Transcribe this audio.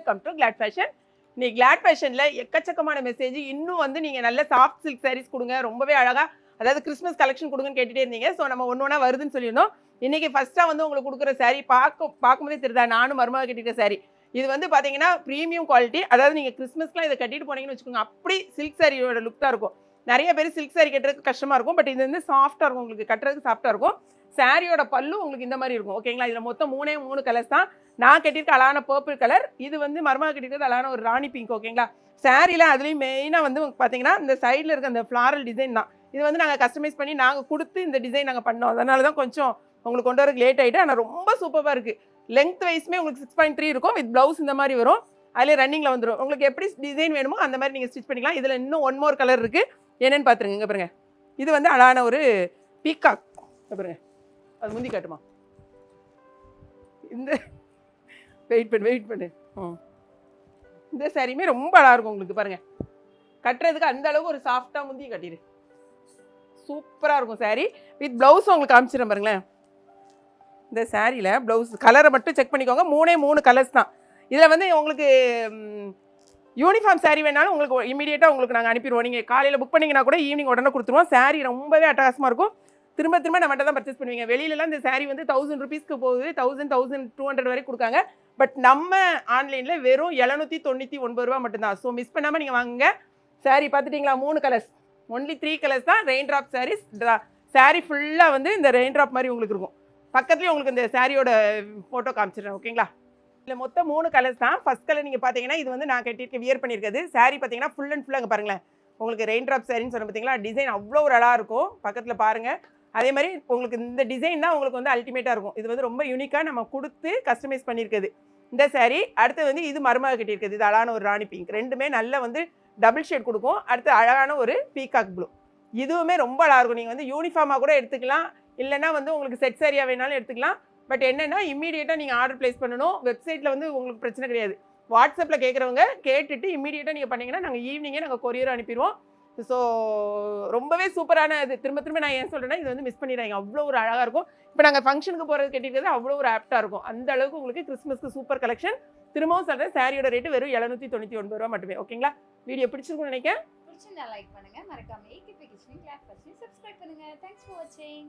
Welcome to Glad Fashion. நீ Glad ஃபேஷனில் எக்கச்சக்கமான மெசேஜ் இன்னும் வந்து நீங்கள் நல்ல சாஃப்ட் சில்க் சாரீஸ் கொடுங்க, ரொம்பவே அழகாக, அதாவது கிறிஸ்மஸ் கலெக்ஷன் கொடுங்கன்னு கேட்டுகிட்டே இருந்தீங்க. ஸோ நம்ம ஒன்று ஒன்றா வருதுன்னு சொல்லியிருந்தோம். இன்றைக்கி ஃபஸ்ட்டாக வந்து உங்களுக்கு கொடுக்குற சாரீ பார்க்கும்போதே தெரியுதா, நானும் மருமக கட்டிக்கிற சாரீ. இது வந்து பார்த்தீங்கன்னா ப்ரீமியம் குவாலிட்டி. அதாவது நீங்கள் கிறிஸ்மஸ்க்குலாம் இதை கட்டிட்டு போனீங்கன்னு வச்சுக்கோங்க, அப்படி சில்க் சாரியோட லுக் தான் இருக்கும். நிறைய பேர் சில்க் சாரி கட்டுறதுக்கு கஷ்டமாக இருக்கும், பட் இது வந்து சாஃப்ட்டாக இருக்கும், உங்களுக்கு கட்டுறதுக்கு சாஃப்ட்டாக இருக்கும். சாரியோட பல்லு உங்களுக்கு இந்த மாதிரி இருக்கும். ஓகேங்களா, இதில் மொத்தம் 3 கலர்ஸ் தான். நான் கட்டியிருக்க அழகான பர்பிள் கலர், இது வந்து மருமக கட்டியிருக்கிறது அழகான ஒரு ராணி பிங்க். ஓகேங்களா, சாரியில் அதுலேயும் மெயினாக வந்து பார்த்தீங்கன்னா இந்த சைடில் இருக்க அந்த ஃப்ளாரல் டிசைன் தான். இது வந்து நாங்கள் கஸ்டமைஸ் பண்ணி நாங்கள் கொடுத்து இந்த டிசைன் நாங்கள் பண்ணோம். அதனால தான் கொஞ்சம் உங்களுக்கு கொண்டு வரக்கு லேட் ஆகிட்டு. ஆனால் ரொம்ப சூப்பராக இருக்குது. லென்த் வைஸ்மே உங்களுக்கு 6.3 இருக்கும். வித் ப்ளவுஸ் இந்த மாதிரி வரும். அதில் ரன்னிங்கில் வந்துடும். உங்களுக்கு எப்படி டிசைன் வேணுமோ அந்த மாதிரி நீங்கள் ஸ்டிச் பண்ணிக்கலாம். இதில் இன்னும் 1 more கலர் இருக்குது. என்னென்னு பார்த்துருங்க. இங்கே பாருங்க, இது வந்து அழகான ஒரு பீகாக். பாருங்க, அது முந்தி காட்டுமா, இந்த வெயிட் பண்ணு. இந்த சாரியுமே ரொம்ப அழகாக இருக்கும் உங்களுக்கு. பாருங்கள், கட்டுறதுக்கு அந்த அளவுக்கு ஒரு சாஃப்டாக முந்தி கட்டிடு, சூப்பராக இருக்கும் சாரீ. வித் ப்ளவுஸும் உங்களுக்கு காமிச்சிடறேன் பாருங்களேன். இந்த சாரியில் ப்ளவுஸ் கலரை மட்டும் செக் பண்ணிக்கோங்க. 3 கலர்ஸ் தான். இதில் வந்து உங்களுக்கு யூனிஃபார்ம் சாரீ வேணாலும் உங்களுக்கு இமீடியட்டாக உங்களுக்கு நாங்கள் அனுப்பிடுவோம். நீங்கள் காலையில் புக் பண்ணிங்கன்னா கூட ஈவினிங் உடனே கொடுத்துருவோம். சாரீ ரொம்பவே அட்டகாசமாக இருக்கும். திரும்ப நம்மகிட்ட தான் பர்ச்சேஸ் பண்ணுவீங்க. வெளியிலலாம் இந்த சாரீ வந்து 1000 rupeesக்கு போகுது, 1200 வரைக்கும் கொடுக்காங்க. பட் நம்ம ஆன்லைனில் வெறும் 799 ரூபா மட்டும்தான். ஸோ மிஸ் பண்ணாமல் நீங்கள் வாங்குங்க. சாரீ பார்த்துட்டிங்களா, 3 கலர்ஸ், ஒன்லி 3 கலர்ஸ் தான். Raindrop saris. சாரீ ஃபுல்லாக வந்து இந்த ரெயின் ட்ராப் மாதிரி உங்களுக்கு இருக்கும். பக்கத்துலேயே உங்களுக்கு இந்த சாரியோட ஃபோட்டோ காமிச்சிடுறேன். ஓகேங்களா, இதில் மொத்தம் 3 கலர்ஸ் தான். ஃபஸ்ட் கலர் நீங்கள் பார்த்தீங்கன்னா இது வந்து நான் கட்டியிருக்க வியர் பண்ணியிருக்கிறது. சாரீ பார்த்தீங்கன்னா ஃபுல் அண்ட் ஃபுல்லாக அங்கே பாருங்களேன், உங்களுக்கு ரெயின் ட்ராப் சாரின்னு சொன்ன பார்த்தீங்களா, டிசைன் அவ்வளோ ஒரு அழகாக இருக்கும். பக்கத்தில் பாருங்கள். அதே மாதிரி உங்களுக்கு இந்த டிசைன் தான் உங்களுக்கு வந்து அல்டிமேட்டாக இருக்கும். இது வந்து ரொம்ப யூனிக்காக நம்ம கொடுத்து கஸ்டமைஸ் பண்ணியிருக்குது இந்த சாரீ. அடுத்து வந்து இது மருமக கட்டியிருக்குது. இது அழகான ஒரு ராணி பிங்க். ரெண்டுமே நல்ல வந்து டபுள் ஷேட் கொடுக்கும். அடுத்து அழகான ஒரு பீகாக் ப்ளூ. இதுவுமே ரொம்ப அழகாக இருக்கும். நீங்கள் வந்து யூனிஃபார்மாக கூட எடுத்துக்கலாம், இல்லைனா வந்து உங்களுக்கு செட் சாரியாக வேணாலும் எடுத்துக்கலாம். பட் என்னென்னா இம்மீடியட்டாக நீங்கள் ஆர்டர் ப்ளேஸ் பண்ணணும். வெப்சைட்டில் வந்து உங்களுக்கு பிரச்சனை கிடையாது. வாட்ஸ்அப்பில் கேட்குறவங்க கேட்டுட்டு இம்மீடியட்டாக நீங்கள் பண்ணிங்கன்னா நாங்கள் ஈவினிங்கே நாங்கள் கொரியர் அனுப்பிடுவோம். ஸோ ரொம்பவே சூப்பரான இது. திரும்ப நான் ஏன் சொல்கிறேன்னா, இது வந்து மிஸ் பண்ணிடுறாங்க, அவ்வளோ ஒரு அழகாக இருக்கும். இப்போ நாங்கள் ஃபங்க்ஷனுக்கு போகிறது கட்டிக்கிறது அவ்வளோ ஒரு ஆப்டாக இருக்கும். அந்த அளவுக்கு உங்களுக்கு கிறிஸ்மஸ்க்கு சூப்பர் கலெக்ஷன். திரும்பவும் சொல்கிறேன், சாரியோட ரேட்டு வெறும் 799 ரூபா மட்டுமே. ஓகேங்களா, வீடியோ பிடிச்சிருக்கும்னு நினைக்கிறேன். பிடிச்சிருந்தா லைக் பண்ணுங்கள், மறக்காம AKP kitchen Glad Fashion subscribe பண்ணுங்கள். தேங்க்ஸ் ஃபார் வாட்சிங்.